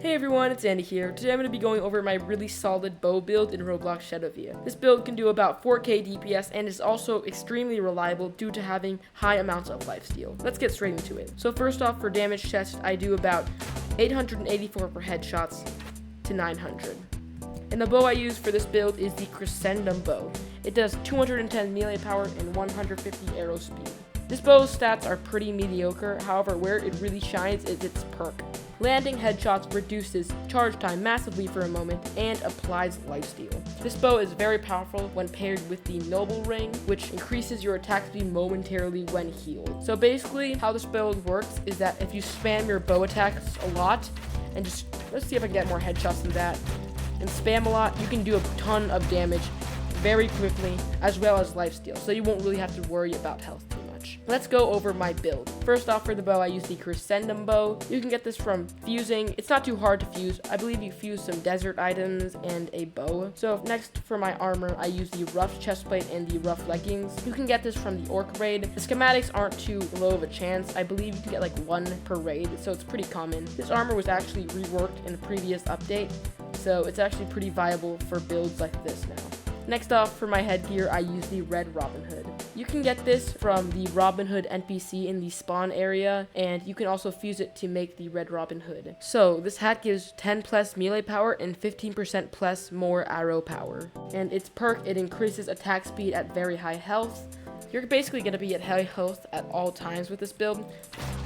Hey everyone, it's Andy here. Today I'm going to be going over my really solid bow build in Roblox Shadovia. This build can do about 4k DPS and is also extremely reliable due to having high amounts of lifesteal. Let's get straight into it. So first off, for damage test, I do about 884 per headshots to 900. And the bow I use for this build is the Crescendum bow. It does 210 melee power and 150 arrow speed. This bow's stats are pretty mediocre, however where it really shines is its perk. Landing headshots reduces charge time massively for a moment and applies lifesteal. This bow is very powerful when paired with the Noble Ring, which increases your attack speed momentarily when healed. So basically how this build works is that if you spam your bow attacks a lot, and just let's see if I can get more headshots than that, and spam a lot, you can do a ton of damage very quickly as well as lifesteal, so you won't really have to worry about health too much. Let's go over my build. First off, for the bow I use the Crescendum bow. You can get this from fusing. It's not too hard to fuse. I believe you fuse some desert items and a bow. So next for my armor I use the rough chestplate and the rough leggings. You can get this from the orc raid. The schematics aren't too low of a chance. I believe you can get like one per raid, so it's pretty common. This armor was actually reworked in a previous update, so it's actually pretty viable for builds like this now. Next off, for my headgear, I use the Red Robin Hood. You can get this from the Robin Hood NPC in the spawn area, and you can also fuse it to make the Red Robin Hood. So this hat gives 10 plus melee power and 15% plus more arrow power. And its perk, it increases attack speed at very high health. You're basically going to be at high health at all times with this build.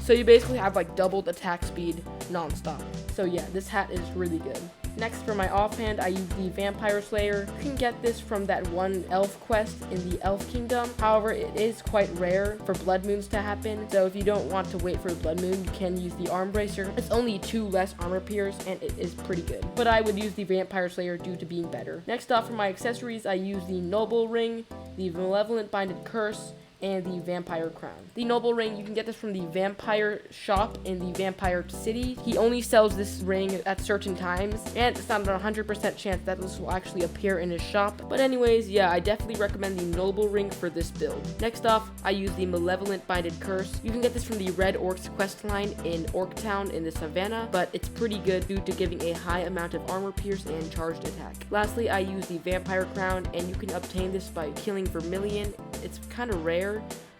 So you basically have like doubled attack speed non-stop. So yeah, this hat is really good. Next, for my offhand, I use the Vampire Slayer. You can get this from that one elf quest in the Elf Kingdom. However, it is quite rare for blood moons to happen, so if you don't want to wait for a blood moon, you can use the Arm Bracer. It's only 2 less armor pierce, and it is pretty good. But I would use the Vampire Slayer due to being better. Next off, for my accessories, I use the Noble Ring, the Malevolent Binded Curse, and the Vampire Crown. The Noble Ring, you can get this from the Vampire shop in the Vampire City. He only sells this ring at certain times, and it's not a 100% chance that this will actually appear in his shop. But anyways, yeah, I definitely recommend the Noble Ring for this build. Next off, I use the Malevolent Binded Curse. You can get this from the Red Orcs questline in Orctown in the Savannah, but it's pretty good due to giving a high amount of armor pierce and charged attack. Lastly, I use the Vampire Crown, and you can obtain this by killing Vermilion. It's kind of rare.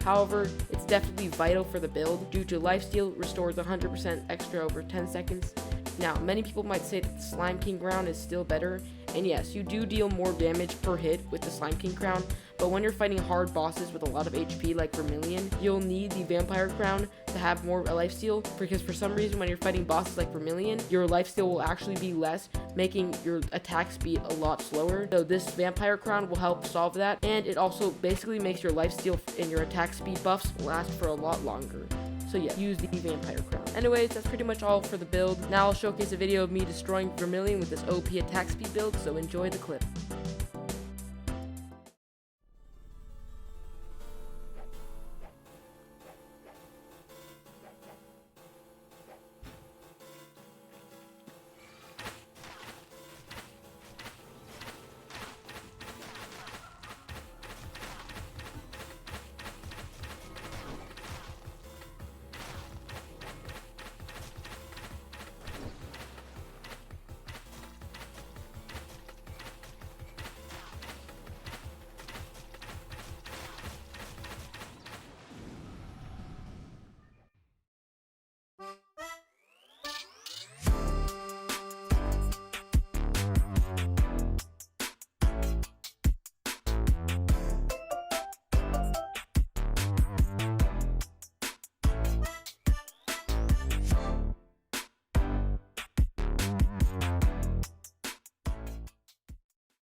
However, it's definitely vital for the build due to lifesteal restores 100% extra over 10 seconds. Now, many people might say that the Slime King crown is still better, and yes, you do deal more damage per hit with the Slime King crown, but when you're fighting hard bosses with a lot of HP like Vermilion, you'll need the Vampire Crown to have more lifesteal, because for some reason when you're fighting bosses like Vermilion, your lifesteal will actually be less, making your attack speed a lot slower. So this Vampire Crown will help solve that, and it also basically makes your lifesteal and your attack speed buffs last for a lot longer. So yeah, use the Vampire Crown. Anyways, that's pretty much all for the build. Now I'll showcase a video of me destroying Vermilion with this OP attack speed build, so enjoy the clip.